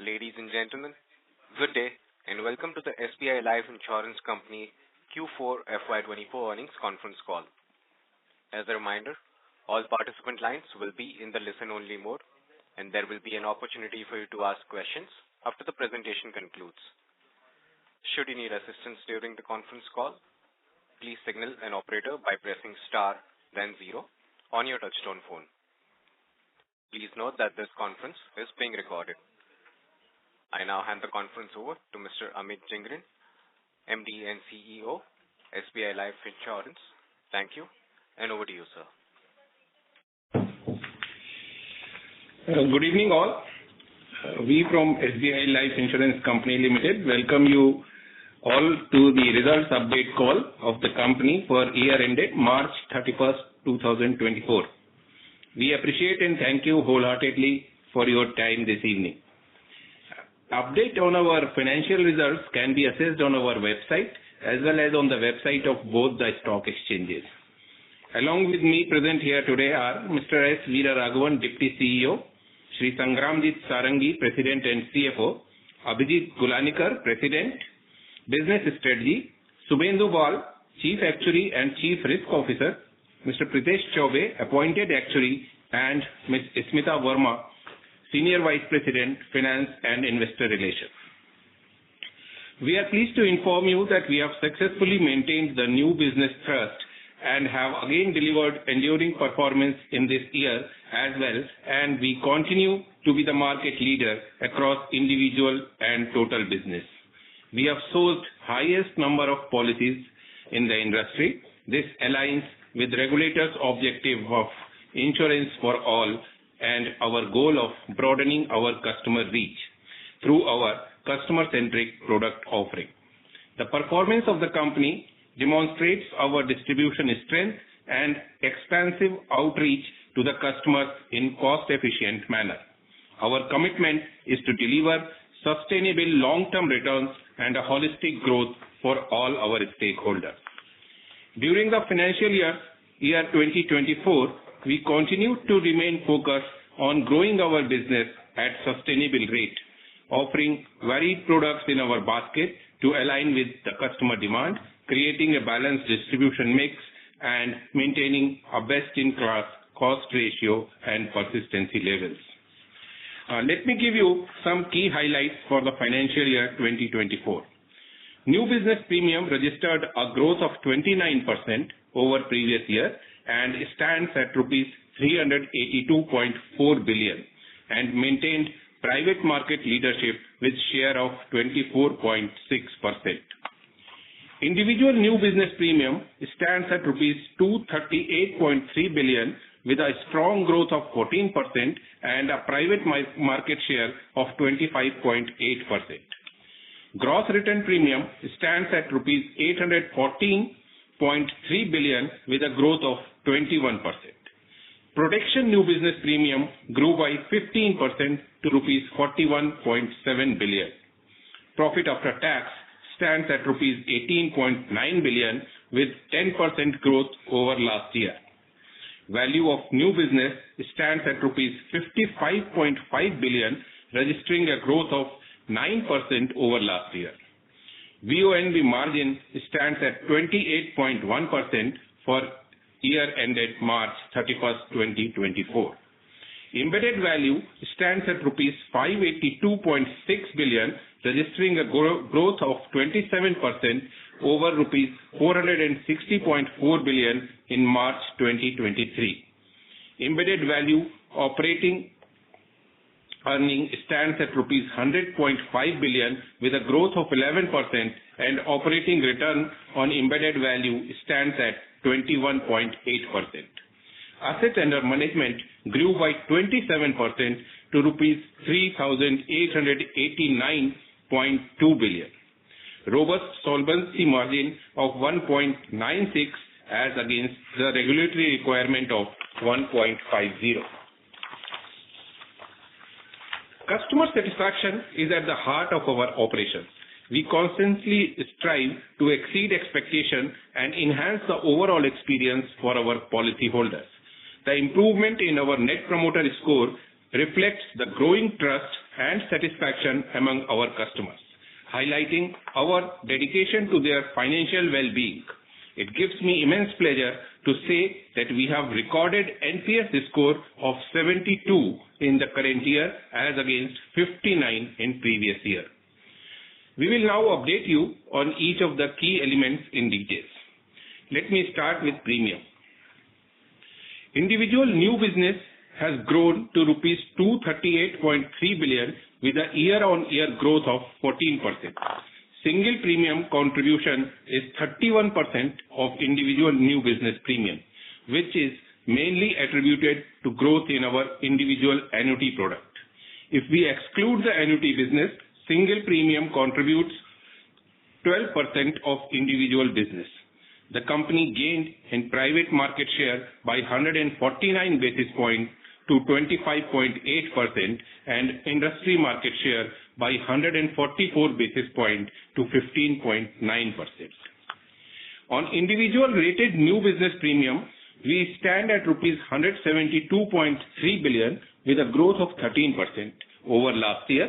Ladies and gentlemen, good day and welcome to the SBI Life Insurance Company Q4 FY24 earnings conference call. As a reminder, all participant lines will be in the listen-only mode and there will be an opportunity for you to ask questions after the presentation concludes. Should you need assistance during the conference call, please signal an operator by pressing star then 0 on your touchtone phone. Please note that this conference is being recorded. I now hand the conference over to Mr. Amit Jingran, MD and CEO, SBI Life Insurance. Thank you, and over to you, sir. Good evening, all. We from SBI Life Insurance Company Limited welcome you all to the results update call of the company for year ended March 31st, 2024. We appreciate and thank you wholeheartedly for your time this evening. Update on our financial results can be accessed on our website as well as on the website of both the stock exchanges. Along with me present here today are Mr. S. Veeraraghavan, Deputy CEO, Shri Sangramjit Sarangi, President and CFO, Abhijit Gulanikar, President, Business Strategy, Subhendu Bal, Chief Actuary and Chief Risk Officer, Mr. Pritesh Chaubey, Appointed Actuary, and Ms. Smita Verma, Senior Vice President, Finance and Investor Relations. We are pleased to inform you that we have successfully maintained the new business thrust and have again delivered enduring performance in this year as well, and we continue to be the market leader across individual and total business. We have sold highest number of policies in the industry. This aligns with regulators' objective of insurance for all and our goal of broadening our customer reach through our customer-centric product offering. The performance of the company demonstrates our distribution strength and expansive outreach to the customers in cost-efficient manner. Our commitment is to deliver sustainable long-term returns and a holistic growth for all our stakeholders. During the financial year 2024, we continue to remain focused on growing our business at sustainable rate, offering varied products in our basket to align with the customer demand, creating a balanced distribution mix, and maintaining a best-in-class cost ratio and persistency levels. Let me give you some key highlights for the financial year 2024. New business premium registered a growth of 29% over previous year and stands at rupees 382.4 billion and maintained private market leadership with share of 24.6%. Individual new business premium stands at rupees 238.3 billion with a strong growth of 14% and a private market share of 25.8%. Gross written premium stands at rupees 814.3 billion with a growth of 21%. Protection new business premium grew by 15% to rupees 41.7 billion. Profit after tax stands at rupees 18.9 billion with 10% growth over last year. Value of new business stands at rupees 55.5 billion, registering a growth of 9% over last year. VONB margin stands at 28.1% for year ended March 31st, 2024. Embedded value stands at rupees 582.6 billion, registering a growth of 27% over rupees 460.4 billion in March 2023. Embedded value operating earning stands at rupees 100.5 billion with a growth of 11% and operating return on embedded value stands at 21.8%. Assets under management grew by 27% to rupees 3,889.2 billion. Robust solvency margin of 1.96 as against the regulatory requirement of 1.50. Customer satisfaction is at the heart of our operations. We constantly strive to exceed expectation and enhance the overall experience for our policyholders. The improvement in our Net Promoter Score reflects the growing trust and satisfaction among our customers, highlighting our dedication to their financial well-being. It gives me immense pleasure to say that we have recorded NPS score of 72 in the current year as against 59 in previous year. We will now update you on each of the key elements in details. Let me start with premium. Individual new business has grown to rupees 238.3 billion with a year-on-year growth of 14%. Single premium contribution is 31% of individual new business premium, which is mainly attributed to growth in our individual annuity product. If we exclude the annuity business, single premium contributes 12% of individual business. The company gained in private market share by 149 basis points to 25.8% and industry market share by 144 basis points to 15.9%. On individual rated new business premium, we stand at rupees 172.3 billion with a growth of 13% over last year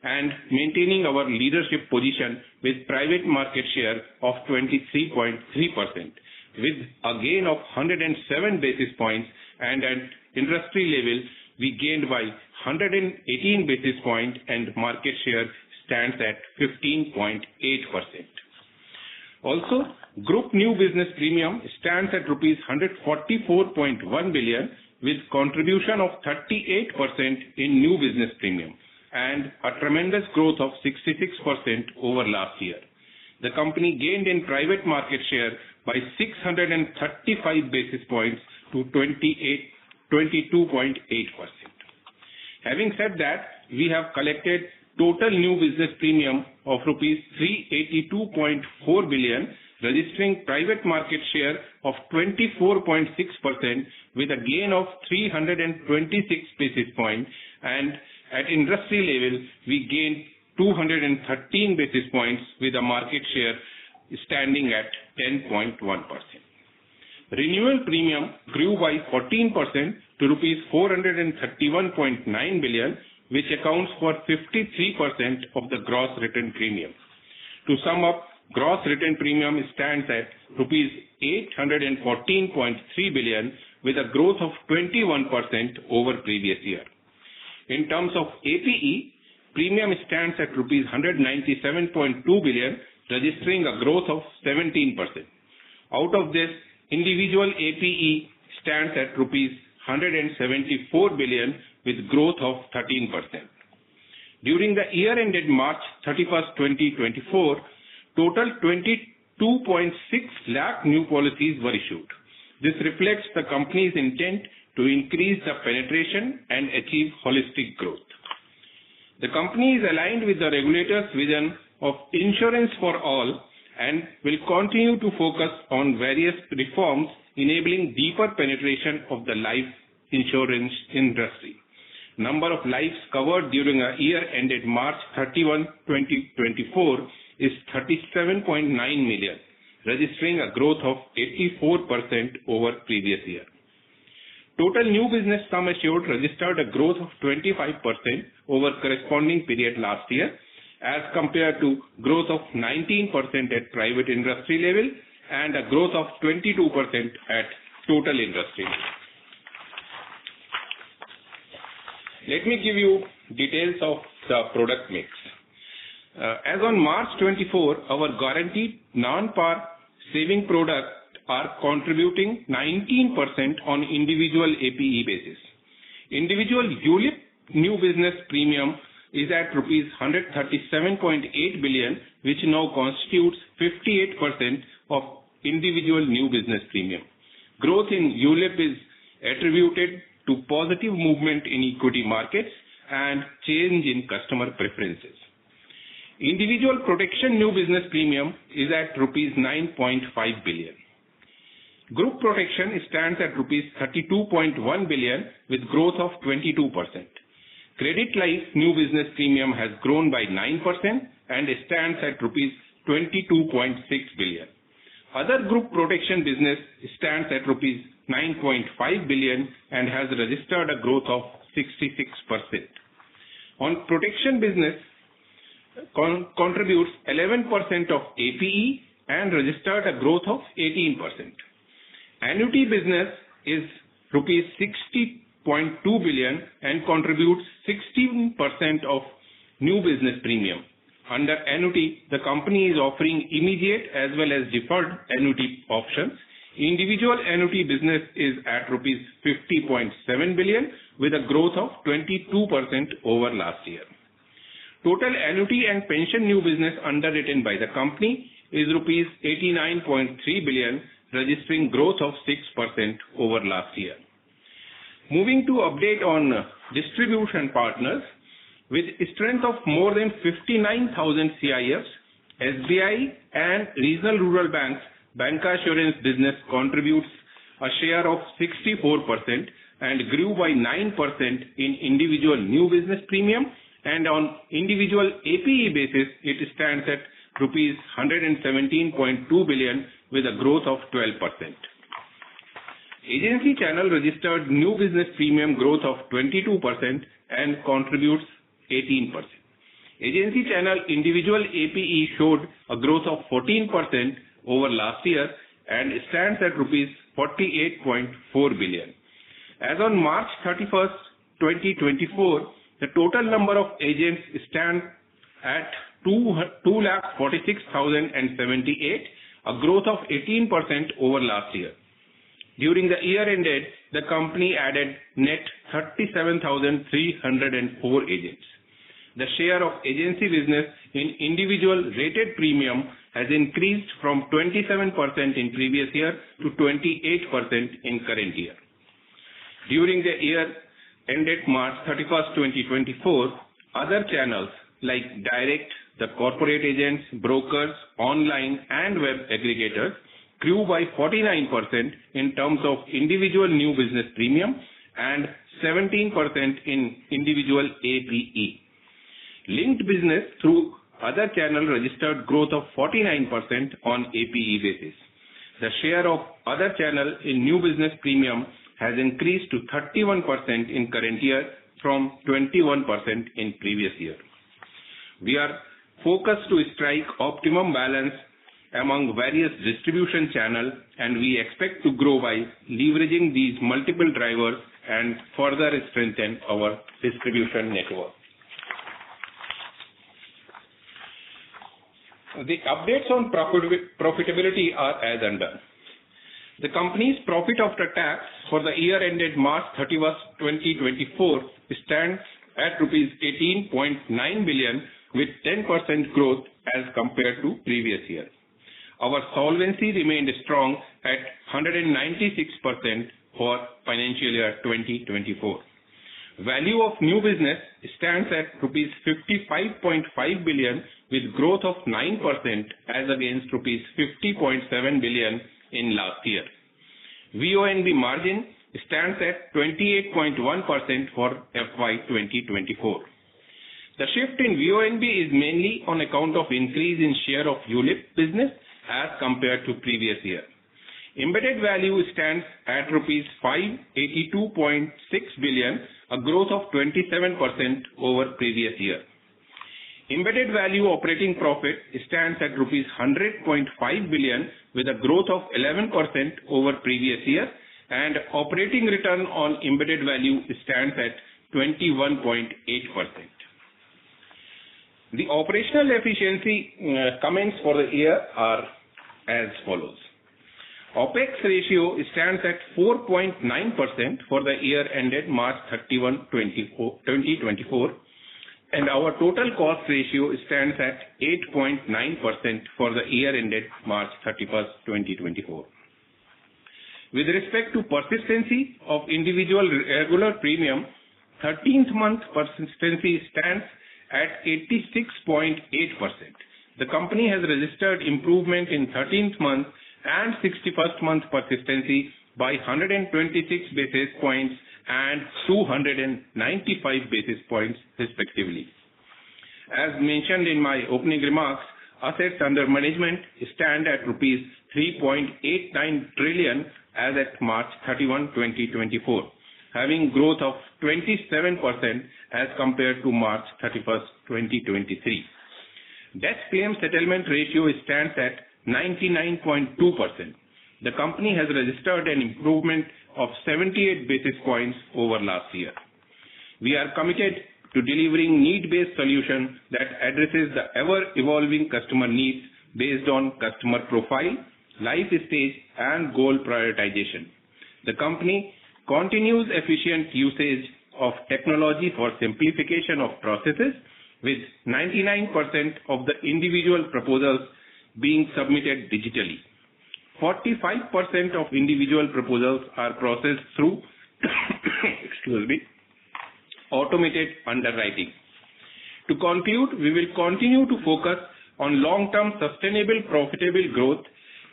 and maintaining our leadership position with private market share of 23.3% with a gain of 107 basis points, and at industry level we gained by 118 basis points and market share stands at 15.8%. Also, group new business premium stands at rupees 144.1 billion with contribution of 38% in new business premium and a tremendous growth of 66% over last year. The company gained in private market share by 635 basis points to 22.8%. Having said that, we have collected total new business premium of rupees 382.4 billion, registering private market share of 24.6% with a gain of 326 basis points, and at industry level we gained 213 basis points with a market share standing at 10.1%. Renewal premium grew by 14% to rupees 431.9 billion, which accounts for 53% of the gross written premium. To sum up, gross written premium stands at rupees 814.3 billion with a growth of 21% over previous year. In terms of APE, premium stands at rupees 197.2 billion, registering a growth of 17%. Out of this, individual APE stands at rupees 174 billion with growth of 13%. During the year ended March 31st, 2024, total 22.6 lakh new policies were issued. This reflects the company's intent to increase the penetration and achieve holistic growth. The company is aligned with the regulator's vision of insurance for all and will continue to focus on various reforms enabling deeper penetration of the life insurance industry. Number of lives covered during a year ended March 31, 2024 is 37.9 million, registering a growth of 84% over previous year. Total new business sum assured registered a growth of 25% over corresponding period last year as compared to growth of 19% at private industry level and a growth of 22% at total industry level. Let me give you details of the product mix. As on March 24, our guaranteed non-par saving product are contributing 19% on individual APE basis. Individual ULIP new business premium is at rupees 137.8 billion, which now constitutes 58% of individual new business premium. Growth in ULIP is attributed to positive movement in equity markets and change in customer preferences. Individual protection new business premium is at rupees 9.5 billion. Group protection stands at rupees 32.1 billion with growth of 22%. Credit life new business premium has grown by 9% and stands at rupees 22.6 billion. Other group protection business stands at rupees 9.5 billion and has registered a growth of 66%. On protection business, contributes 11% of APE and registered a growth of 18%. Annuity business is rupees 60.2 billion and contributes 16% of new business premium. Under annuity, the company is offering immediate as well as deferred annuity options. Individual annuity business is at rupees 50.7 billion with a growth of 22% over last year. Total annuity and pension new business underwritten by the company is rupees 89.3 billion, registering growth of 6% over last year. Moving to update on distribution partners, with strength of more than 59,000 CIFs, SBI and regional rural banks, bancassurance business contributes a share of 64% and grew by 9% in individual new business premium, and on individual APE basis, it stands at rupees 117.2 billion with a growth of 12%. Agency channel registered new business premium growth of 22% and contributes 18%. Agency channel individual APE showed a growth of 14% over last year and stands at rupees 48.4 billion. As on March 31st, 2024, the total number of agents stands at 2,46,078, a growth of 18% over last year. During the year ended, the company added net 37,304 agents. The share of agency business in individual rated premium has increased from 27% in previous year to 28% in current year. During the year ended March 31st, 2024, other channels like direct, the corporate agents, brokers, online and web aggregators grew by 49% in terms of individual new business premium and 17% in individual APE. Linked business through other channel registered growth of 49% on APE basis. The share of other channel in new business premium has increased to 31% in current year from 21% in previous year. We are focused to strike optimum balance among various distribution channels, and we expect to grow by leveraging these multiple drivers and further strengthen our distribution network. The updates on profitability are as under. The company's profit after tax for the year ended March 31st, 2024 stands at rupees 18.9 billion with 10% growth as compared to previous year. Our solvency remained strong at 196% for financial year 2024. Value of new business stands at rupees 55.5 billion with growth of 9% as against rupees 50.7 billion in last year. VONB margin stands at 28.1% for FY2024. The shift in VONB is mainly on account of increase in share of ULIP business as compared to previous year. Embedded value stands at rupees 582.6 billion, a growth of 27% over previous year. Embedded value operating profit stands at rupees 100.5 billion with a growth of 11% over previous year, and operating return on embedded value stands at 21.8%. The operational efficiency comments for the year are as follows. OPEX ratio stands at 4.9% for the year ended March 31, 2024, and our total cost ratio stands at 8.9% for the year ended March 31, 2024. With respect to persistency of individual regular premium, 13th month persistency stands at 86.8%. The company has registered improvement in 13th month and 61st month persistency by 126 basis points and 295 basis points respectively. As mentioned in my opening remarks, assets under management stand at rupees 3.89 trillion as at March 31, 2024, having growth of 27% as compared to March 31st, 2023. Death claim settlement ratio stands at 99.2%. The company has registered an improvement of 78 basis points over last year. We are committed to delivering need-based solution that addresses the ever-evolving customer needs based on customer profile, life stage, and goal prioritization. The company continues efficient usage of technology for simplification of processes, with 99% of the individual proposals being submitted digitally. 45% of individual proposals are processed through automated underwriting. To conclude, we will continue to focus on long-term sustainable profitable growth,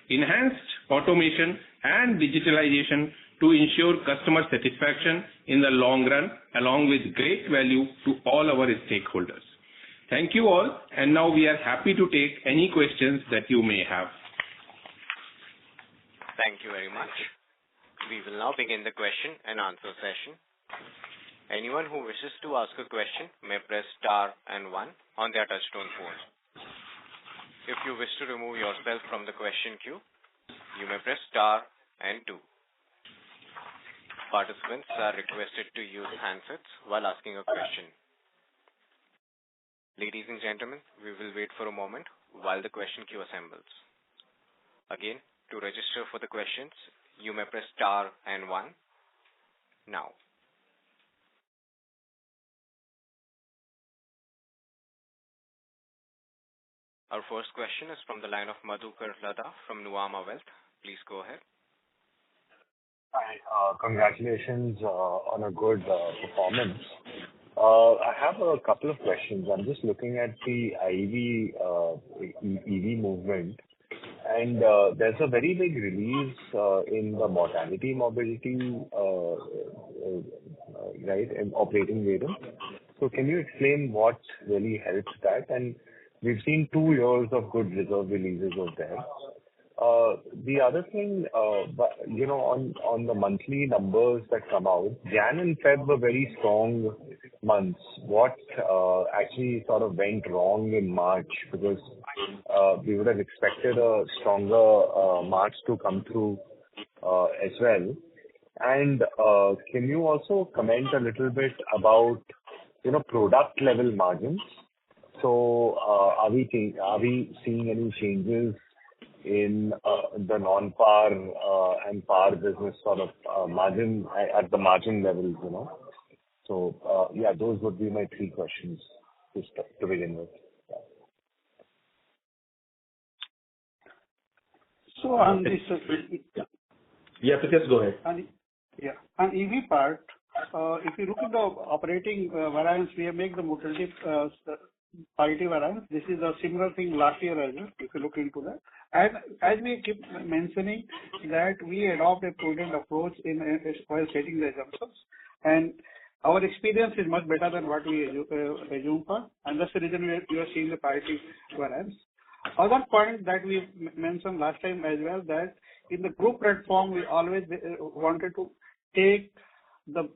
enhanced automation and digitalization to ensure customer satisfaction in the long run, along with great value to all our stakeholders. Thank you all, and now we are happy to take any questions that you may have. Thank you very much. We will now begin the question and answer session. Anyone who wishes to ask a question may press star and 1 on their touchtone phone. If you wish to remove yourself from the question queue, you may press star and 2. Participants are requested to use handsets while asking a question. Ladies and gentlemen, we will wait for a moment while the question queue assembles. Again, to register for the questions, you may press star and 1 now. Our first question is from the line of Madhukar Ladha from Nuvama Wealth. Please go ahead. Hi, congratulations on a good performance. I have a couple of questions. I'm just looking at the EV movement, and there's a very big release in the mortality morbidity, right, in operating variance. So can you explain what really helps that? And we've seen 2 years of good reserve releases over there. The other thing, on the monthly numbers that come out, Jan and Feb were very strong months. What actually sort of went wrong in March? Because we would have expected a stronger March to come through as well. And can you also comment a little bit about, product level margins? So are we seeing any changes in the non-par and par business sort of margin at the margin levels, So those would be my 3 questions to begin with. So on this, Pritesh, go ahead. On EV part, if you look at the operating variance, we have made the mortality parity variance. This is a similar thing last year as well, if you look into that. And as we keep mentioning that we adopt a prudent approach while setting the assumptions, and our experience is much better than what we assume for, and that's the reason we are seeing the parity variance. Other point that we mentioned last time as well, that in the group platform, we always wanted to take the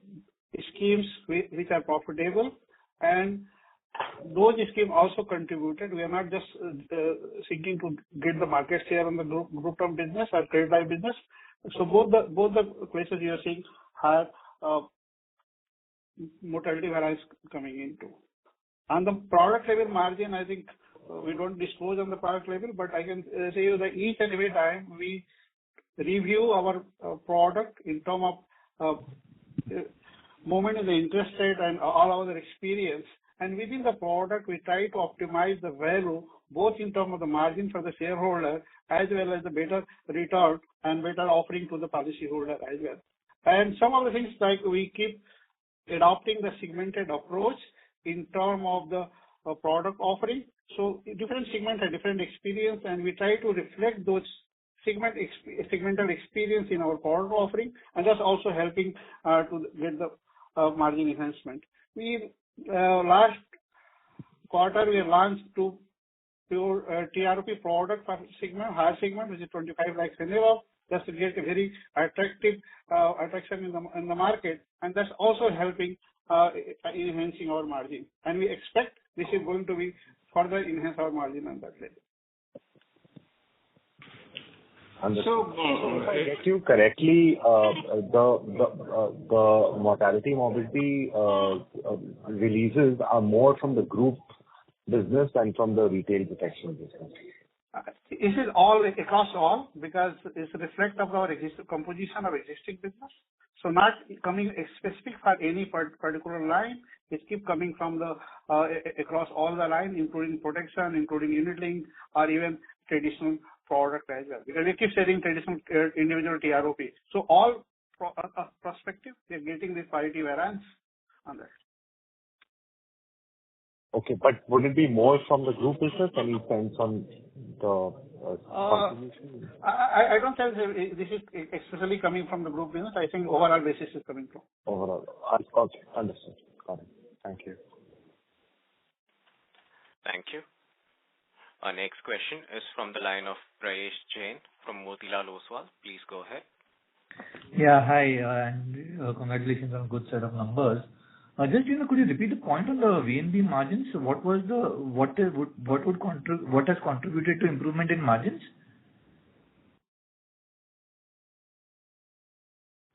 schemes which are profitable, and those schemes also contributed. We are not just seeking to get the market share on the group term business or credit life business. So both the places you are seeing have mortality variance coming into. On the product level margin, I think we don't disclose on the product level, but I can say you that each and every time we review our product in terms of movement in the interest rate and all other experience. And within the product, we try to optimize the value, both in terms of the margin for the shareholder, as well as the better return and better offering to the policyholder as well. And some of the things like we keep adopting the segmented approach in terms of the product offering. So different segments have different experience, and we try to reflect those segmental experience in our product offering, and that's also helping to get the margin enhancement. We last quarter we launched 2 pure TRP product for segment, higher segment, which is 25 lakhs and above, just to get a very attractive attraction in the market, and that's also helping enhancing our margin. And we expect this is going to be further enhance our margin on that level. So, if I get you correctly, the mortality morbidity releases are more from the group business than from the retail protection business. This is all across all, because it's a reflect of our composition of existing business. So not coming specific for any particular line. It keep coming from the across all the line, including protection, including unit link, or even traditional product as well. Because we keep selling traditional individual TROP. So all prospective, we are getting this parity variance on that. Okay, but would it be more from the group business? Any sense on the contribution? I don't think this is especially coming from the group business. I think overall basis is coming from. Overall. Okay, understood. Got it. Thank you. Thank you. Our next question is from the line of Prayesh Jain from Motilal Oswal. Please go ahead. Yeah, hi, and congratulations on a good set of numbers. Just, could you repeat the point on the VNB margins? What has contributed to improvement in margins?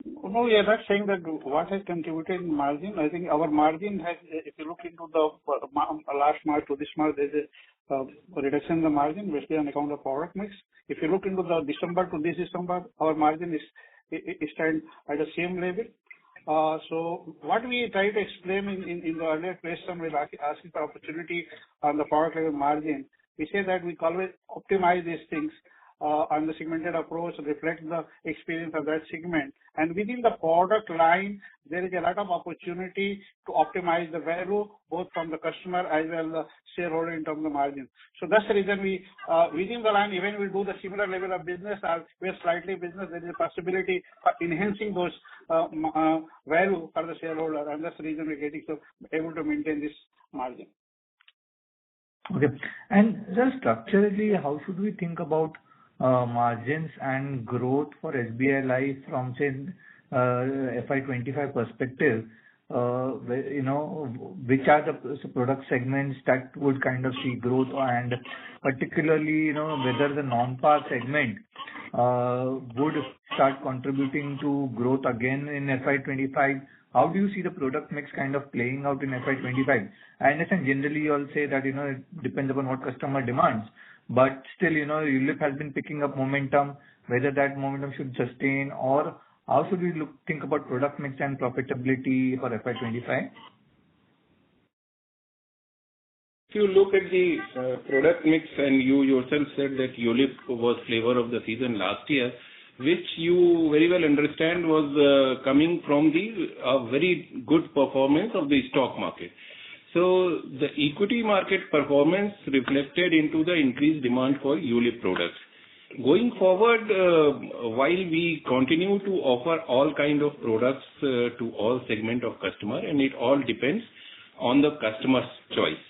No, we are not saying that what has contributed in margin. I think our margin has, if you look into the last March to this March, there's a reduction in the margin, basically on account of product mix. If you look into the December to this December, our margin is stand at the same level. So what we try to explain in the earlier question, we're asking for opportunity on the product level margin. We say that we always optimize these things on the segmented approach, reflect the experience of that segment. And within the product line, there is a lot of opportunity to optimize the value, both from the customer as well as the shareholder in terms of margin. So that's the reason we, within the line, even we do the similar level of business, or we're slightly business, there is a possibility of enhancing those value for the shareholder. And that's the reason we're getting so able to maintain this margin. Okay. And just structurally, how should we think about margins and growth for SBI Life from, say, FY25 perspective? Which are the product segments that would kind of see growth, and particularly, whether the non-par segment would start contributing to growth again in FY25? How do you see the product mix kind of playing out in FY25? I understand generally you all say that, it depends upon what customer demands, but still, ULIP has been picking up momentum, whether that momentum should sustain, or how should we think about product mix and profitability for FY25? If you look at the product mix, and you yourself said that ULIP was flavor of the season last year, which you very well understand was coming from the very good performance of the stock market. So the equity market performance reflected into the increased demand for ULIP products. Going forward, while we continue to offer all kind of products to all segment of customer, and it all depends on the customer's choice.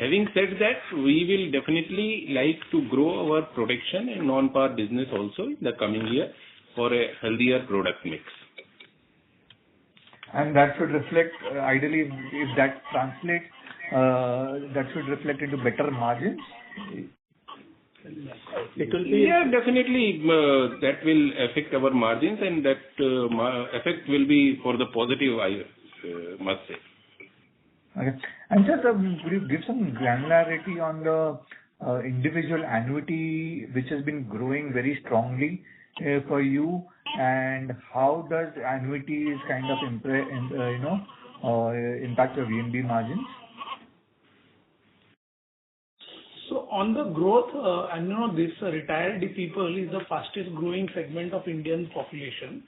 Having said that, we will definitely like to grow our protection and non-par business also in the coming year for a healthier product mix. And that should reflect, ideally, if that translates, that should reflect into better margins? It will be, yeah, definitely that will affect our margins, and that effect will be for the positive, I must say. Okay. And just could you give some granularity on the individual annuity, which has been growing very strongly for you, and how does annuities kind of impact your VNB margins? So on the growth, this retired people is the fastest growing segment of Indian population,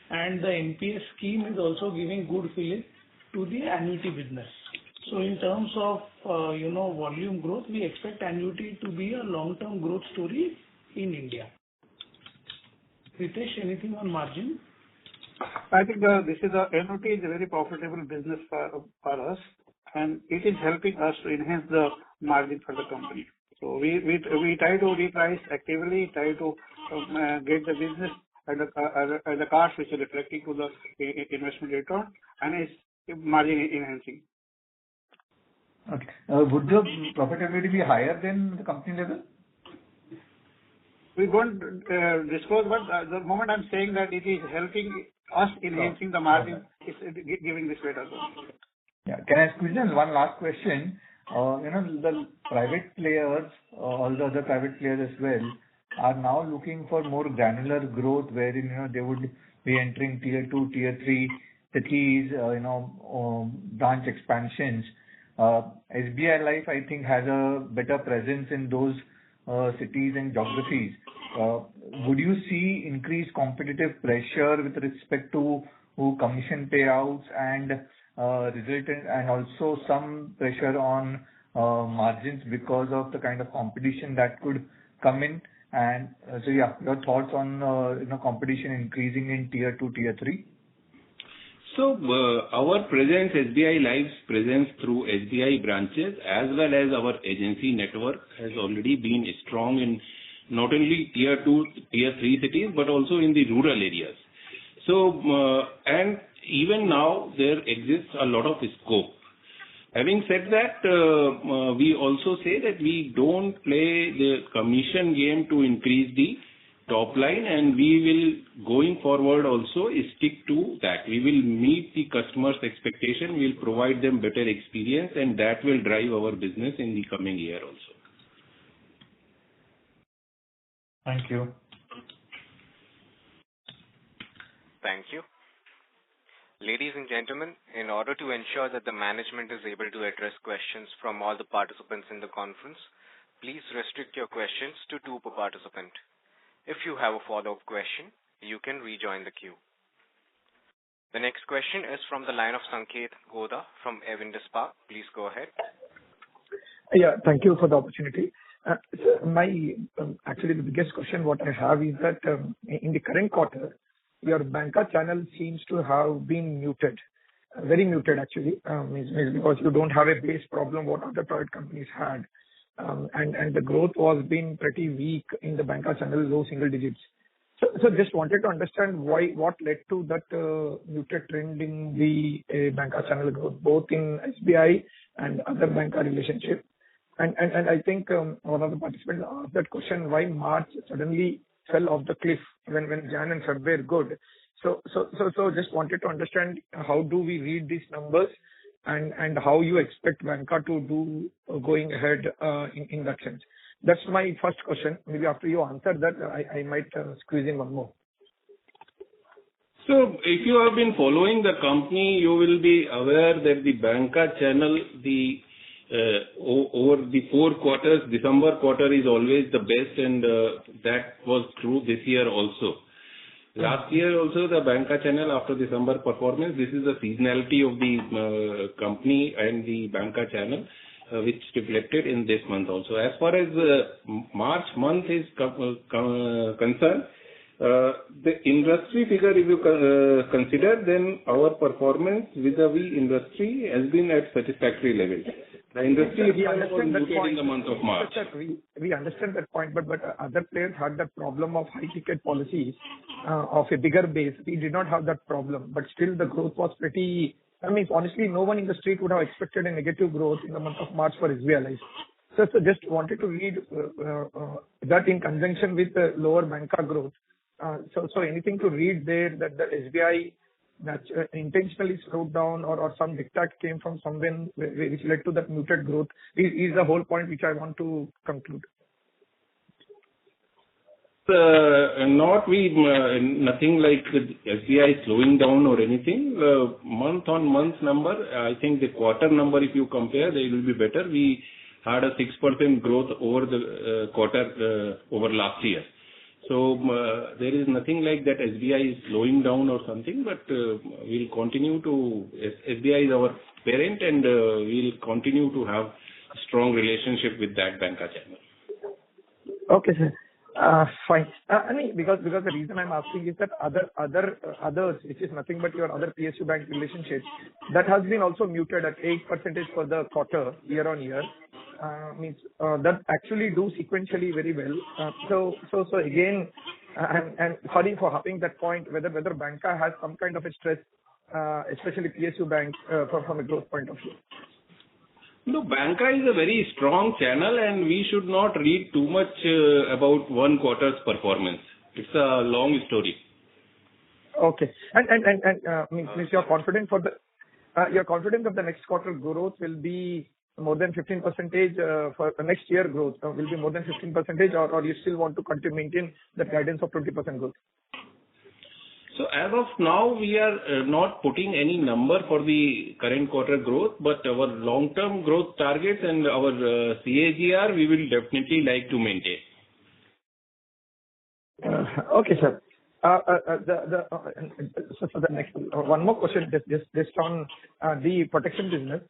and the NPS scheme is also giving good feeling to the annuity business. So in terms of volume growth, we expect annuity to be a long-term growth story in India. Ritesh, anything on margin? I think annuity is a very profitable business for us, and it is helping us to enhance the margin for the company. So we try to reprice actively, try to get the business and the cost which is reflecting to the investment return and is margin enhancing. Okay. Would the profitability be higher than the company level? We don't disclose, but the moment I'm saying that it is helping us enhancing the margin, it's giving this weight as well. Yeah. Can I squeeze in one last question? The private players, all the other private players as well, are now looking for more granular growth wherein, they would be entering tier 2, tier 3 cities, branch expansions. SBI Life, I think, has a better presence in those cities and geographies. Would you see increased competitive pressure with respect to commission payouts and resultant, and also some pressure on margins because of the kind of competition that could come in? And your thoughts on competition increasing in tier 2, tier 3? So our presence, SBI Life's presence through SBI branches as well as our agency network has already been strong in not only tier 2, tier 3 cities, but also in the rural areas. So, and even now there exists a lot of scope. Having said that, we also say that we don't play the commission game to increase the top line, and we will, going forward, also stick to that. We will meet the customer's expectation, we'll provide them better experience, and that will drive our business in the coming year also. Thank you. Thank you. Ladies and gentlemen, in order to ensure that the management is able to address questions from all the participants in the conference, please restrict your questions to 2 per participant. If you have a follow-up question, you can rejoin the queue. The next question is from the line of Sanket Godha from Avendus Spark. Please go ahead. Yeah, thank you for the opportunity. Actually, the biggest question what I have is that in the current quarter, your banker channel seems to have been muted, very muted actually, because you don't have a base problem what other private companies had. And the growth was been pretty weak in the banker channel, low single digits. So just wanted to understand what led to that muted trend in the banker channel growth, both in SBI and other banker relationship. And I think one of the participants asked that question, why March suddenly fell off the cliff when Jan and Feb were good. So just wanted to understand how do we read these numbers and how you expect banker to do going ahead in that sense. That's my first question. Maybe after you answer that, I might squeeze in one more. So if you have been following the company, you will be aware that the banker channel, over the 4 quarters, December quarter is always the best, and that was true this year also. Last year also the banker channel after December performance, this is the seasonality of the company and the banker channel, which reflected in this month also. As far as March month is concerned, the industry figure, if you consider, then our performance vis-a-vis industry has been at satisfactory level. The industry is muted in the month of March. We understand that point, but other players had that problem of high ticket policies of a bigger base. We did not have that problem, but still the growth was pretty. I mean, honestly, no one in the street would have expected a negative growth in the month of March for SBI Life. So just wanted to read that in conjunction with the lower banker growth. So anything to read there that the SBI that intentionally slowed down or some diktat came from somewhere which led to that muted growth is the whole point which I want to conclude. Nothing like SBI slowing down or anything. Month-on-month number, I think the quarter number, if you compare, they will be better. We had a 6% growth over the quarter over last year. So there is nothing like that SBI is slowing down or something, but we'll continue to, SBI is our parent, and we'll continue to have a strong relationship with that banker channel. Okay, sir. Fine. I mean, because the reason I'm asking is that others, which is nothing but your other PSU bank relationships, that has been also muted at 8% for the quarter year on year. Means that actually do sequentially very well. So again, And sorry for hopping that point, whether banca has some kind of a stress, especially PSU bank, from a growth point of view. No, banca is a very strong channel, and we should not read too much about one quarter's performance. It's a long story. Okay. Means you're confident that the next quarter growth will be more than 15%, for the next year growth will be more than 15%, or you still want to continue maintain that guidance of 20% growth? So as of now, we are not putting any number for the current quarter growth, but our long-term growth targets and our CAGR, we will definitely like to maintain. Okay, sir. So the next one more question just on the protection business.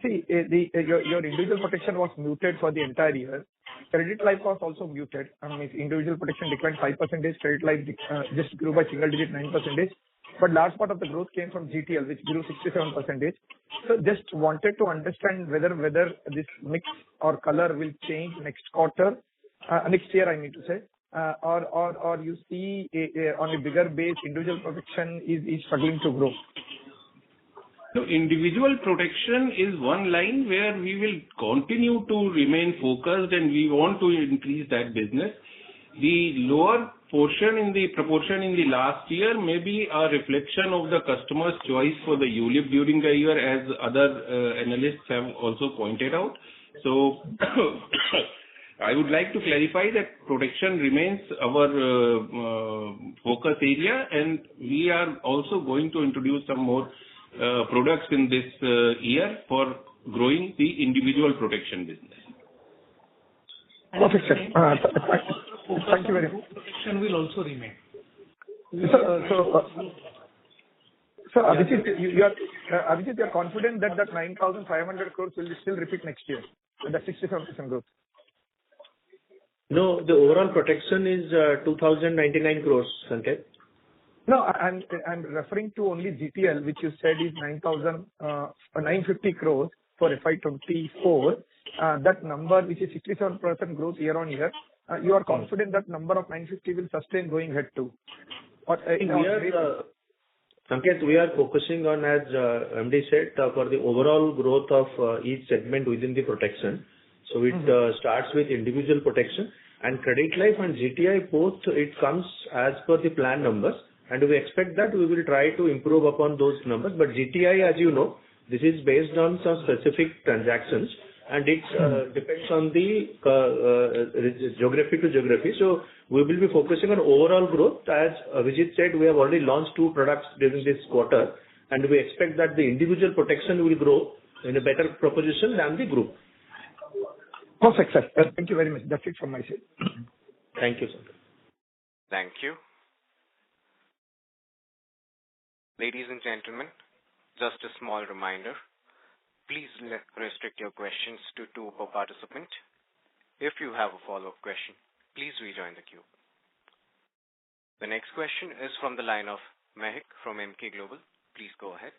Your individual protection was muted for the entire year. Credit life was also muted. Individual protection declined 5%. Credit life just grew by single digit 9%. But large part of the growth came from GTL, which grew 67%. So just wanted to understand whether this mix or color will change next quarter, next year, I need to say, or you see on a bigger base, individual protection is struggling to grow. So individual protection is one line where we will continue to remain focused, and we want to increase that business. The lower portion in the proportion in the last year may be a reflection of the customer's choice for the ULIP during the year, as other analysts have also pointed out. So I would like to clarify that protection remains our focus area, and we are also going to introduce some more products in this year for growing the individual protection business. Perfect, sir. Thank you very much. Protection will also remain. So Abhijit, you are confident that 9,500 crores will still repeat next year, and that 67% growth? No, the overall protection is 2,099 crores, Sanket. No, I'm referring to only GTL, which you said is 950 crores for FY24. That number, which is 67% growth year on year, you are confident that number of 950 will sustain going ahead too? Sanket, we are focusing on, as MD said, for the overall growth of each segment within the protection. So it starts with individual protection and credit life and GTI, both it comes as per the plan numbers, and we expect that we will try to improve upon those numbers. But GTI, as you know, this is based on some specific transactions, and it depends on the geography to geography. So we will be focusing on overall growth. As Vijit said, we have already launched 2 products during this quarter, and we expect that the individual protection will grow in a better proposition than the group. Perfect, sir. Thank you very much. That's it from my side. Thank you, sir. Thank you. Ladies and gentlemen, just a small reminder. Please restrict your questions to 2 per participant. If you have a follow-up question, please rejoin the queue. The next question is from the line of Mehak from MK Global. Please go ahead.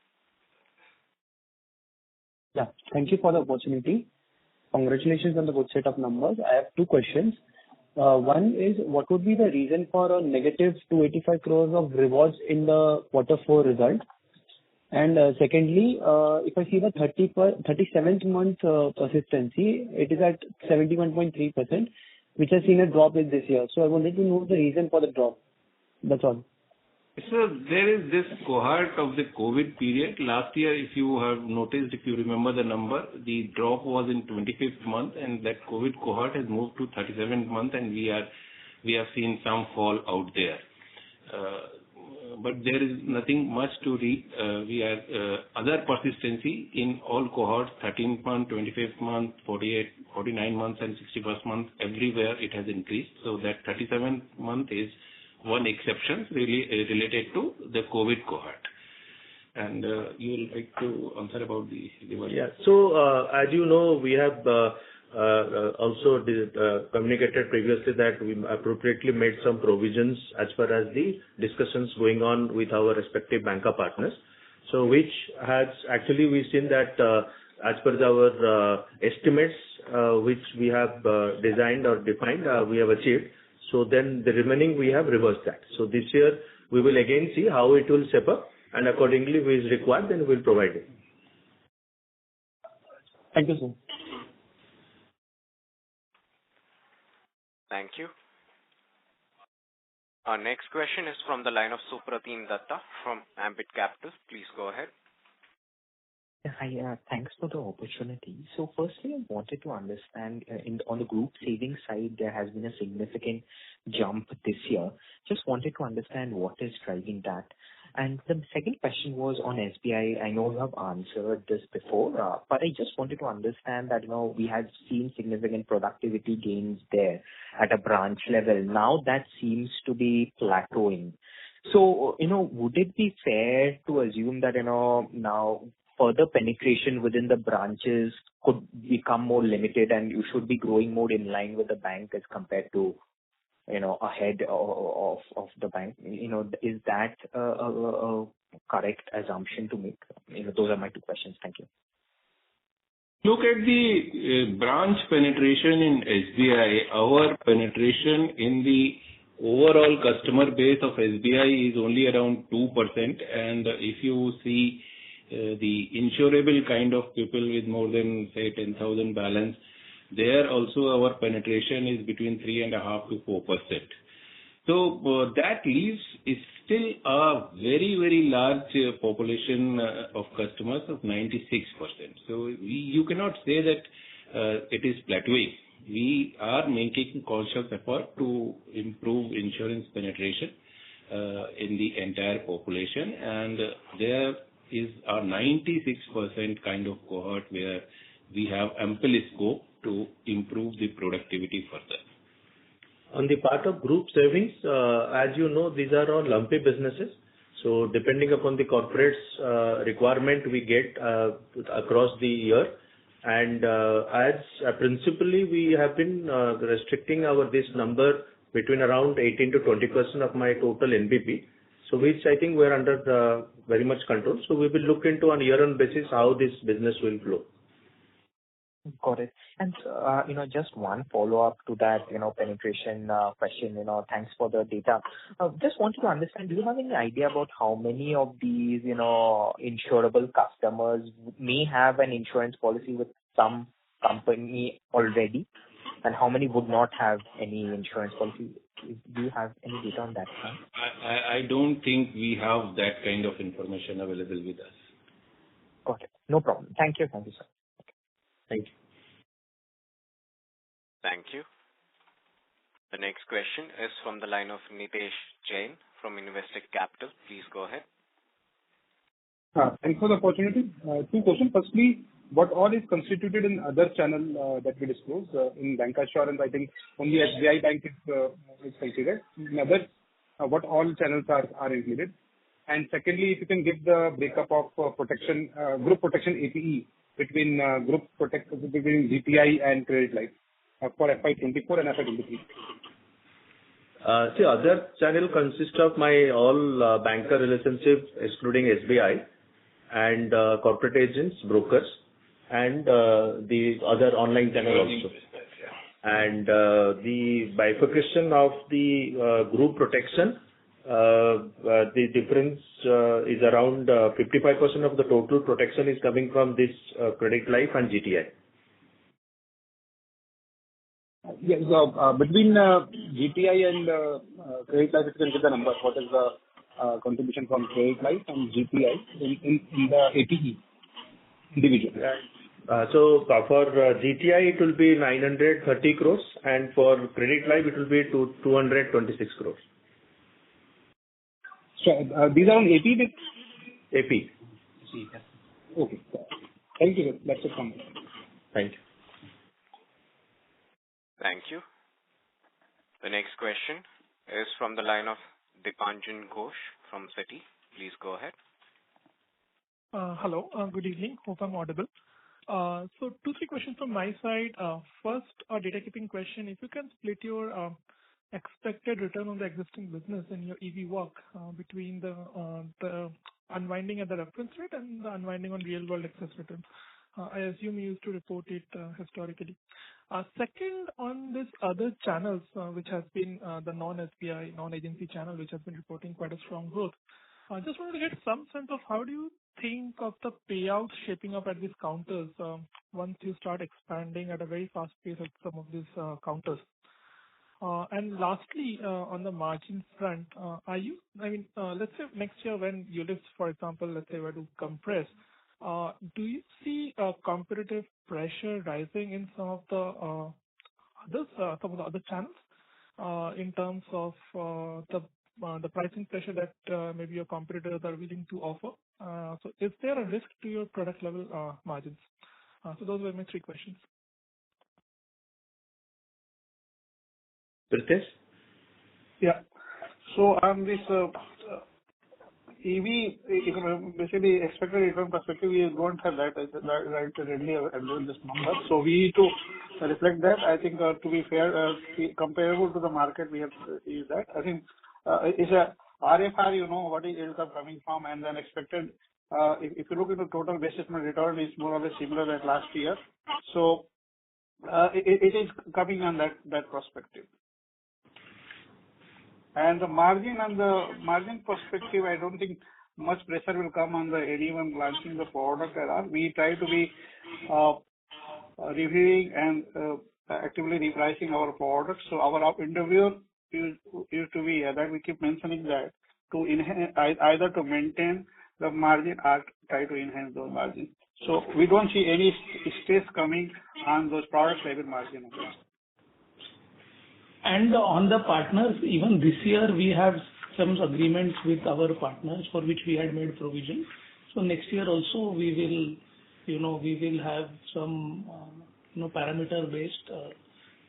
Yeah, thank you for the opportunity. Congratulations on the good set of numbers. I have 2 questions. One is, what would be the reason for a negative 285 crores of rewards in the Q4 result? And secondly, if I see the 37th month persistency, it is at 71.3%, which has seen a drop in this year. So I wanted to know the reason for the drop. That's all. So there is this cohort of the COVID period. Last year, if you have noticed, if you remember the number, the drop was in 25th month, and that COVID cohort has moved to 37th month, and we have seen some fall out there. But there is nothing much to read. We have other persistency in all cohorts, 13th month, 25th month, 48, 49 months, and 61st month. Everywhere it has increased. So that 37th month is one exception really related to the COVID cohort. And you will like to answer about the reward? Yeah. So as you know, we have also communicated previously that we appropriately made some provisions as far as the discussions going on with our respective banker partners. So which has actually we've seen that as per our estimates which we have designed or defined, we have achieved. So then the remaining we have reversed that. So this year we will again see how it will shape up, and accordingly if it is required, then we'll provide it. Thank you, sir. Thank you. Our next question is from the line of Supratim Datta from Ambit Capital. Please go ahead. Hi, thanks for the opportunity. So firstly, I wanted to understand, on the group savings side, there has been a significant jump this year. Just wanted to understand what is driving that. And the second question was on SBI. I know you have answered this before, but I just wanted to understand that, we had seen significant productivity gains there at a branch level. Now that seems to be plateauing. So, would it be fair to assume that, now further penetration within the branches could become more limited and you should be growing more in line with the bank as compared to, ahead of the bank? Is that a correct assumption to make? Those are my two questions. Thank you. Look at the branch penetration in SBI. Our penetration in the overall customer base of SBI is only around 2%. And if you see the insurable kind of people with more than, say, 10,000 balance, there also our penetration is between 3.5% to 4%. So that leaves is still a very, very large population of customers of 96%. So you cannot say that it is plateauing. We are making conscious effort to improve insurance penetration in the entire population, and there is a 96% kind of cohort where we have ample scope to improve the productivity further. On the part of group savings, as you know, these are all lumpy businesses. So depending upon the corporate's requirement, we get across the year. And as principally, we have been restricting this number between around 18 to 20% of my total NBP. So which I think we're under very much control. So we will look into on year-on basis how this business will flow. Got it. And, just one follow-up to that, penetration question, thanks for the data. Just wanted to understand, do you have any idea about how many of these, insurable customers may have an insurance policy with some company already, and how many would not have any insurance policy? Do you have any data on that front? I don't think we have that kind of information available with us. Got it. No problem. Thank you. Thank you, sir. Thank you. Thank you. The next question is from the line of Nitesh Jain from Investec Capital. Please go ahead. Thanks for the opportunity. Two questions. Firstly, what all is constituted in other channel that we disclose? In bancassurance, I think only SBI Bank is considered. In others, what all channels are included? And secondly, if you can give the breakup of protection, group protection APE between between GTI and credit life for FY24 and FY23. See, other channel consists of my all banker relationships, excluding SBI, and corporate agents, brokers, and the other online channel also. And the bifurcation of the group protection, the difference is around 55% of the total protection is coming from this credit life and GTI. Yes, so between GTI and credit life, if you can give the number, what is the contribution from credit life and GTI in the APE individual? So for GTI, it will be 930 crores, and for credit life, it will be 226 crores. So these are on AP base? AP. Okay. Thank you. That's it from me. Thank you. Thank you. The next question is from the line of Dipanjan Ghosh from Citi. Please go ahead. Hello. Good evening. Hope I'm audible. So 2-3 questions from my side. First, a data keeping question. If you can split your expected return on the existing business in your EV walk between the unwinding at the reference rate and the unwinding on real world excess return. I assume you used to report it historically. Second, on this other channels, which has been the non-SBI, non-agency channel, which has been reporting quite a strong growth. I just wanted to get some sense of how do you think of the payouts shaping up at these counters once you start expanding at a very fast pace at some of these counters. And lastly, on the margin front, let's say next year when ULIPs, for example, let's say were to compress, do you see competitive pressure rising in some of the other channels in terms of the pricing pressure that maybe your competitors are willing to offer? So is there a risk to your product level margins? So those were my three questions. Pritesh? Yeah. So on this EV, basically expected return perspective, we don't have that right readily available this number. So we need to reflect that. I think to be fair, comparable to the market, we have used that. I think it's a RFR, you know, what is yields are coming from, and then expected. If you look at the total basis point return, is more or less similar as last year. So it is coming on that perspective. And the margin perspective, I don't think much pressure will come on anyone launching the product at all. We try to be reviewing and actively repricing our products. So our endeavor used to be that we keep mentioning that to either to maintain the margin or try to enhance those margins. So we don't see any stress coming on those product level margin. And on the partners, even this year we have some agreements with our partners for which we had made provision. So next year also we will have some parameter-based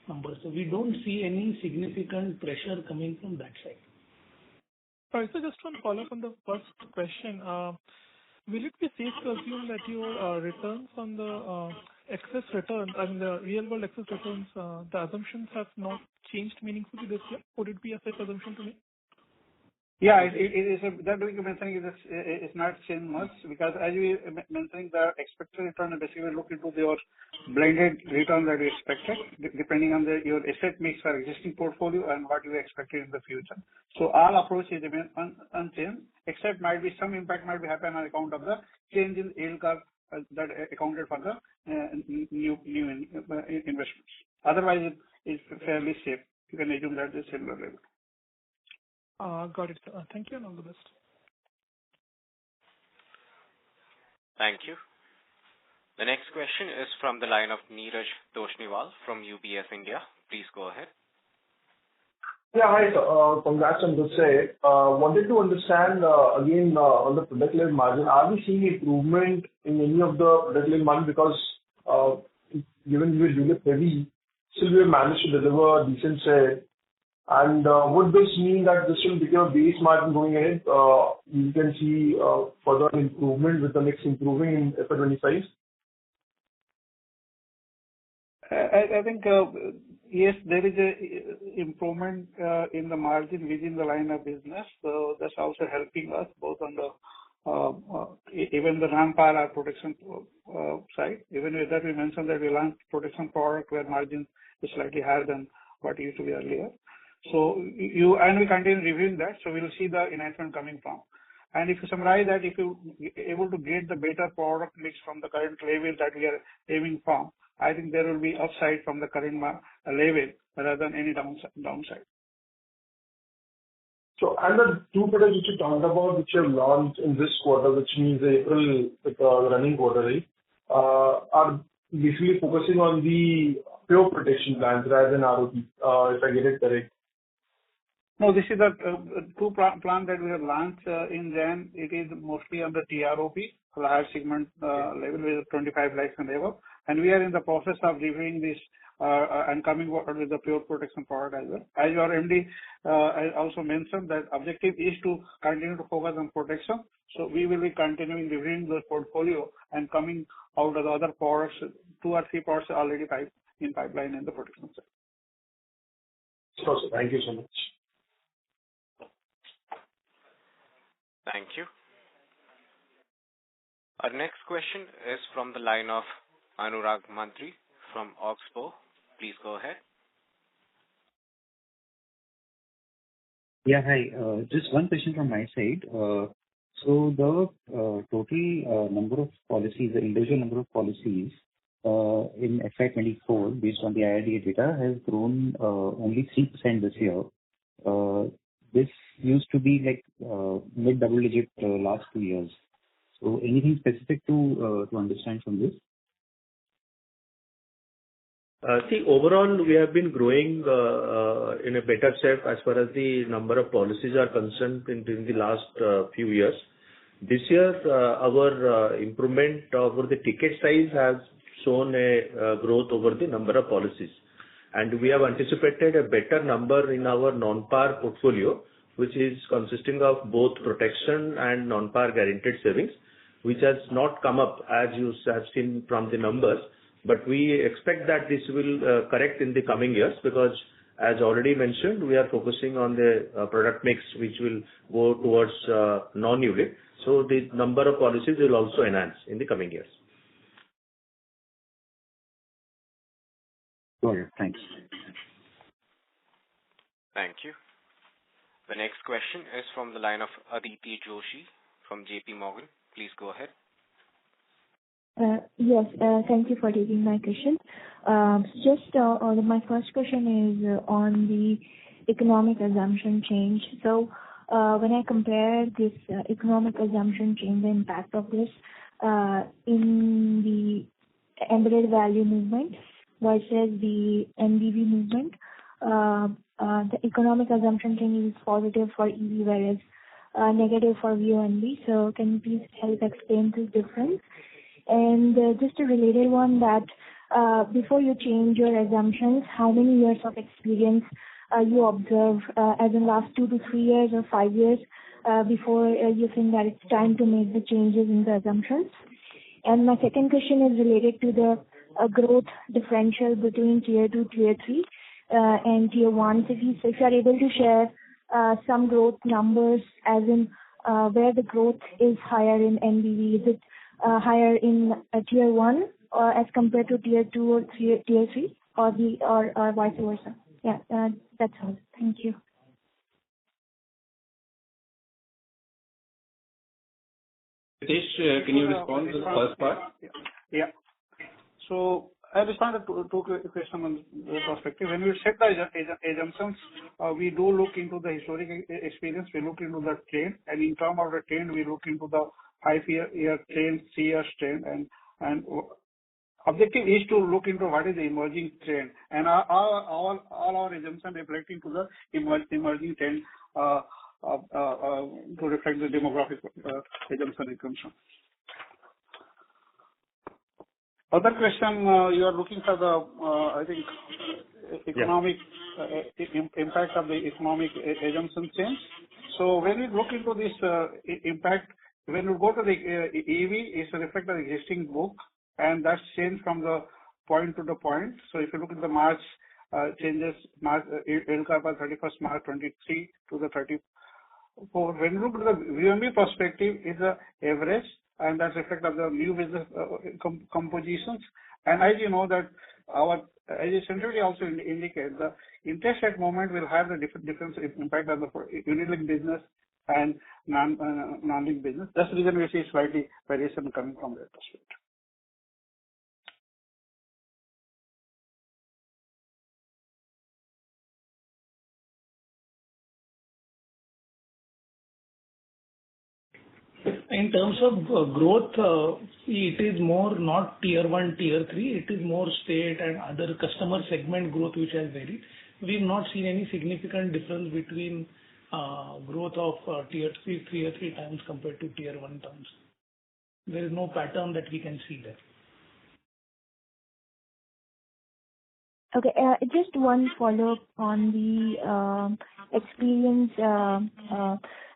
numbers. So we don't see any significant pressure coming from that side. All right, so just one follow-up on the first question. Will it be safe to assume that your returns on the excess returns, the real-world excess returns, the assumptions have not changed meaningfully this year? Would it be a safe assumption to make? Yeah, it is. That we are mentioning is not changed much because as we mentioning the expected return, basically look into your blended return that we expected depending on your asset mix for existing portfolio and what you expected in the future. So all approaches remain unchanged, except might be some impact might be happen on account of the change in yield curve that accounted for the new investments. Otherwise, it's fairly safe. You can assume that is similar level. Got it. Thank you and all the best. Thank you. The next question is from the line of Neeraj Toshniwal from UBS India. Please go ahead. Yeah, hi, sir. Congrats on good say. Wanted to understand again on the product level margin, are we seeing improvement in any of the product level margin? Because given we were ULIP heavy, still we have managed to deliver decent say. And would this mean that this will become a base margin going ahead? You can see further improvement with the mix improving in FY25? I think, yes, there is a improvement in the margin within the line of business. So that's also helping us both on the even the non-par or protection side. Even with that, we mentioned that we launched protection product where margin is slightly higher than what it used to be earlier. So we continue reviewing that. So we'll see the enhancement coming from. And if you summarize that, if you able to get the better product mix from the current level that we are aiming from, I think there will be upside from the current level rather than any downside. So, and the two products which you talked about, which you have launched in this quarter, which means April, with the running quarter, right, are basically focusing on the pure protection plans rather than ROP, if I get it correct. No, this is the two plan that we have launched in Jan. It is mostly on the TROP, the higher segment level with 25 lakhs and above. And we are in the process of reviewing this and coming forward with the pure protection product as well. As your MD also mentioned, that objective is to continue to focus on protection. So we will be continuing reviewing the portfolio and coming out of the other products. 2 or 3 products are already in pipeline in the protection side. Sure, sir. Thank you so much. Thank you. Our next question is from the line of Anurag Mantri from Oxbow. Please go ahead. Yeah, hi. Just one question from my side. So the total number of policies, the individual number of policies in FY24, based on the IRDA data, has grown only 3% this year. This used to be like mid double digit last 2 years. So anything specific to understand from this? See, overall, we have been growing in a better shape as far as the number of policies are concerned in the last few years. This year, our improvement over the ticket size has shown a growth over the number of policies. And we have anticipated a better number in our non-par portfolio, which is consisting of both protection and non-par guaranteed savings, which has not come up as you have seen from the numbers. But we expect that this will correct in the coming years because, as already mentioned, we are focusing on the product mix which will go towards non-ULIP. So the number of policies will also enhance in the coming years. Got it. Thanks. Thank you. The next question is from the line of Aditi Joshi from JP Morgan. Please go ahead. Yes, thank you for taking my question. My first question is on the economic assumption change. So when I compare this economic assumption change, the impact of this in the embedded value movement versus the NBV movement, the economic assumption change is positive for EV, whereas negative for VONB. So can you please help explain this difference? And just a related one, that before you change your assumptions, how many years of experience you observe, as in last 2 to 3 years or 5 years, before you think that it's time to make the changes in the assumptions? And my second question is related to the growth differential between tier 2, tier 3, and tier 1 cities. So if you are able to share some growth numbers, as in where the growth is higher in NBV, is it higher in tier 1 or as compared to tier 2 or tier 3, or vice versa? Yeah, that's all. Thank you. Ritesh, can you respond to the first part? Yeah. So I respond to two questions on the perspective. When we set the assumptions, we do look into the historic experience, we look into the trend, and in terms of the trend, we look into the 5-year trend, 3-year trend, and objective is to look into what is the emerging trend, and all our assumptions reflecting to the emerging trend to reflect the demographic assumption. Other question, you are looking for the, I think, economic impact of the economic assumption change. So when we look into this impact, when we go to the EV, it's a reflect of the existing book, and that's changed from the point to the point. So if you look at the March changes, yield curve by 31st March 23 to the 34. When you look at the VNB perspective, is the average, and that's reflect of the new business compositions. And as you know that as you centrally also indicate, the interest rate movement will have the different impact on the unit-linked business and non-linked business. That's the reason we see slightly variation coming from that perspective. In terms of growth, it is more not tier 1, tier 3. It is more state and other customer segment growth which has varied. We've not seen any significant difference between growth of tier 3 times compared to tier 1 times. There is no pattern that we can see there. Okay, just one follow-up on the experience.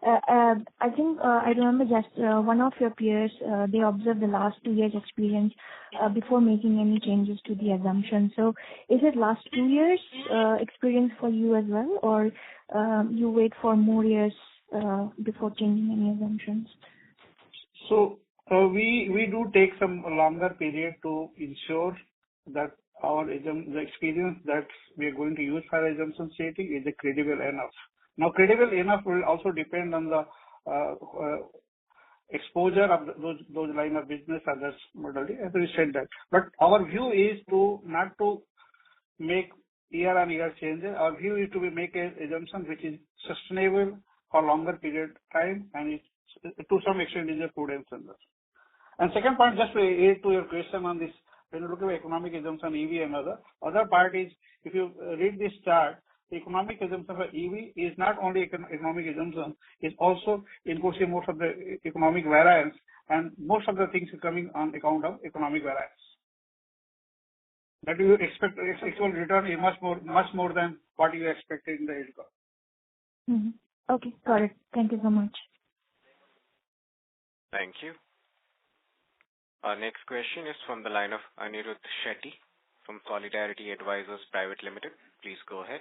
I think I remember just one of your peers, they observed the last 2 years' experience before making any changes to the assumption. So is it last 2 years experience for you as well, or you wait for more years before changing any assumptions? So we do take some longer period to ensure that the experience that we are going to use for assumption stating is credible enough. Now, credible enough will also depend on the exposure of those line of business or this modality, as we said that. But our view is not to make year-on-year changes. Our view is to make an assumption which is sustainable for longer period of time, and it's, to some extent, is a prudence in this. And second point, just to add to your question on this, when you look at economic assumption, EV and other part is, if you read this chart, the economic assumption for EV is not only economic assumption, it also includes most of the economic variance, and most of the things are coming on account of economic variance. That you expect actual return is much more than what you expected in the yield curve. Mm-hmm. Okay, got it. Thank you so much. Thank you. Our next question is from the line of Anirudh Shetty from Solidarity Advisors Private Limited. Please go ahead.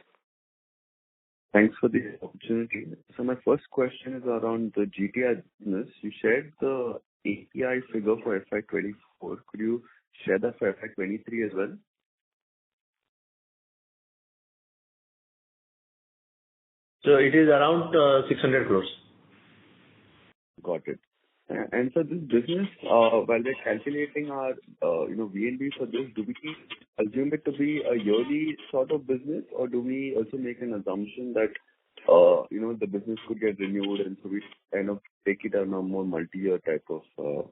Thanks for the opportunity. So my first question is around the GTI business. You shared the API figure for FY24. Could you share that for FY23 as well? So it is around 600 crores. Got it. And so this business, while we're calculating our, VNB for this, do we assume it to be a yearly sort of business, or do we also make an assumption that, the business could get renewed, and so we kind of take it on a more multi-year type of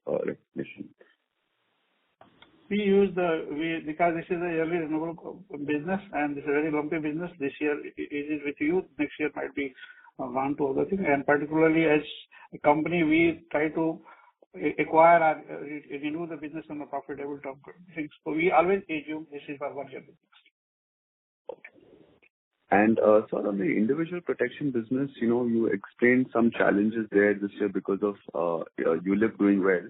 recognition? Because this is a yearly renewable business and this is a very lumpy business. This year it is with you. Next year might be gone to other things. And particularly as a company, we try to acquire and renew the business on a profitable term things. So we always assume this is for 1 year business. And so on the individual protection business, you explained some challenges there this year because of ULIP doing well.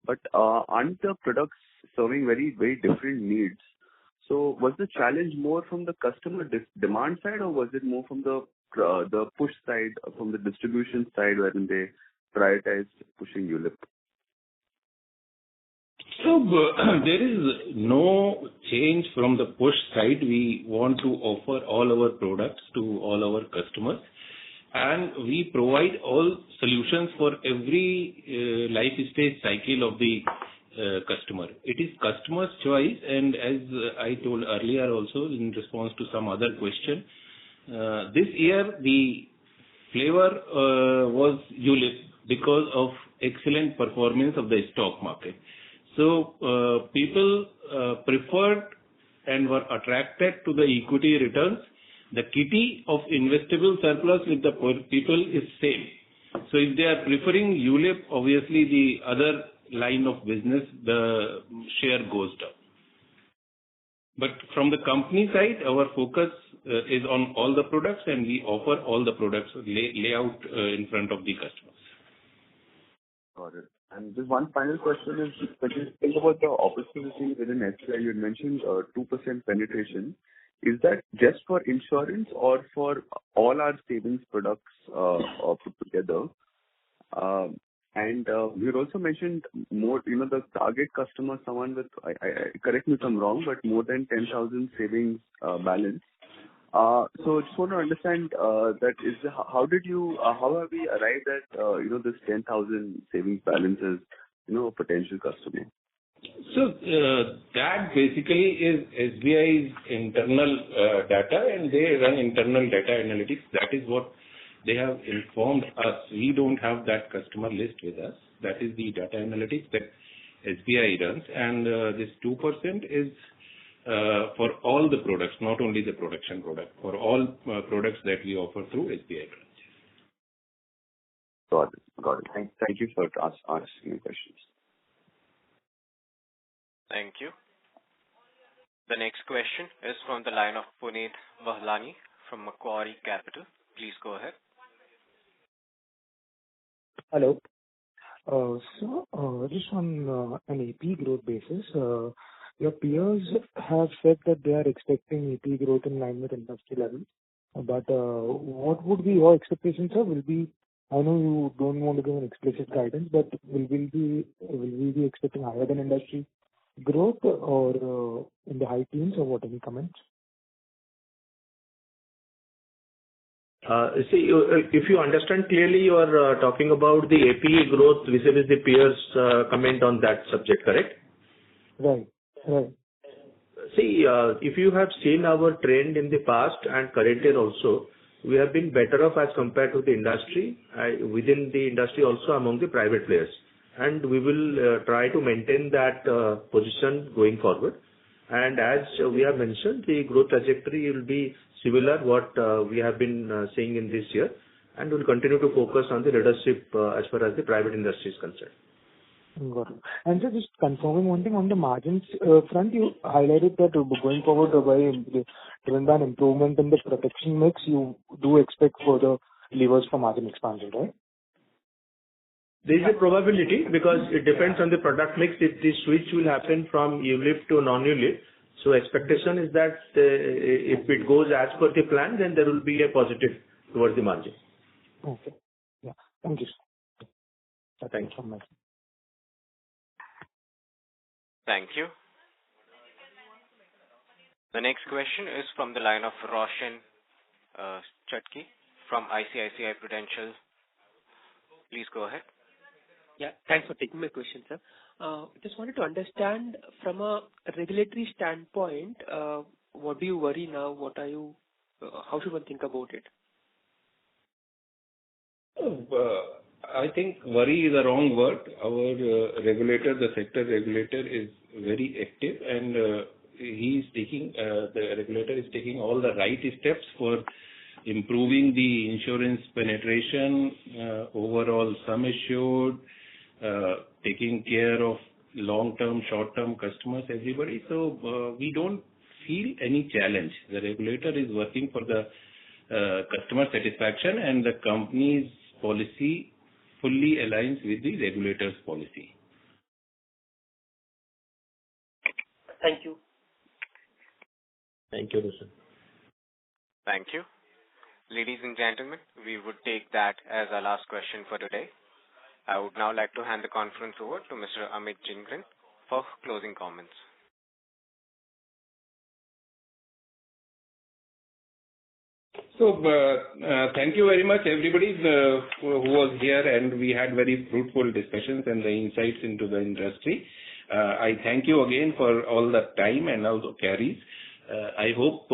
But aren't the products serving very, very different needs? So was the challenge more from the customer demand side, or was it more from the push side, from the distribution side, wherein they prioritized pushing ULIP? So there is no change from the push side. We want to offer all our products to all our customers, and we provide all solutions for every life stage cycle of the customer. It is customer's choice, and as I told earlier also in response to some other question, this year the flavor was ULIP because of excellent performance of the stock market. So people preferred and were attracted to the equity returns. The kitty of investable surplus with the people is same. So if they are preferring ULIP, obviously the other line of business, the share goes down. But from the company side, our focus is on all the products, and we offer all the products layout in front of the customers. Got it. And just one final question is, when you think about the opportunity within SBI, you had mentioned 2% penetration. Is that just for insurance or for all our savings products put together? And you had also mentioned more, the target customer, someone with, correct me if I'm wrong, but more than 10,000 savings balance. So just want to understand that how have we arrived at this 10,000 savings balance as a potential customer? So that basically is SBI's internal data, and they run internal data analytics. That is what they have informed us. We don't have that customer list with us. That is the data analytics that SBI runs, and this 2% is for all the products, not only the protection product, for all products that we offer through SBI branches. Got it. Thank you for asking the questions. Thank you. The next question is from the line of Puneet Wahlani from Macquarie Capital. Please go ahead. Hello. So just on an AP growth basis, your peers have said that they are expecting AP growth in line with industry level. But what would be your expectations, sir? I know you don't want to give an explicit guidance, but will we be expecting higher than industry growth or in the high teens, or what? Any comments? If you understand clearly, you are talking about the APE growth vis-a-vis the peers, comment on that subject, correct? Right. Right. If you have seen our trend in the past and current year also, we have been better off as compared to the industry, within the industry also among the private players. And we will try to maintain that position going forward. And as we have mentioned, the growth trajectory will be similar what we have been seeing in this year, and we'll continue to focus on the leadership as far as the private industry is concerned. Got it. And so just confirming one thing on the margins front, you highlighted that going forward, driven by an improvement in the protection mix, you do expect further levers for margin expansion, right? There is a probability because it depends on the product mix if the switch will happen from ULIP to non-ULIP. So expectation is that if it goes as per the plan, then there will be a positive towards the margin. Okay. Yeah. Thank you. Thank you. Thank you. The next question is from the line of Roshan Chatki from ICICI Prudential. Please go ahead. Yeah, thanks for taking my question, sir. Just wanted to understand from a regulatory standpoint, what do you worry now? How should one think about it? I think worry is the wrong word. Our regulator, the sector regulator, is very active, and the regulator is taking all the right steps for improving the insurance penetration, overall sum assured, taking care of long-term, short-term customers, everybody. So we don't feel any challenge. The regulator is working for the customer satisfaction, and the company's policy fully aligns with the regulator's policy. Thank you. Thank you, Roshan. Thank you. Ladies and gentlemen, we would take that as our last question for today. I would now like to hand the conference over to Mr. Amit Jhingran for closing comments. So, thank you very much, everybody who was here, and we had very fruitful discussions and the insights into the industry. I thank you again for all the time and all the carries. I hope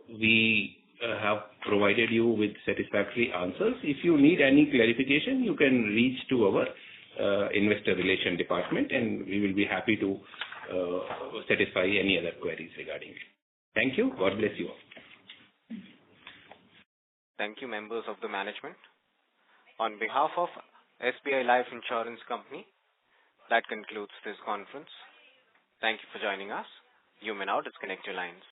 we have provided you with satisfactory answers. If you need any clarification, you can reach to our investor relation department, and we will be happy to satisfy any other queries regarding it. Thank you. God bless you all. Thank you, members of the management. On behalf of SBI Life Insurance Company, that concludes this conference. Thank you for joining us. You may now disconnect your lines.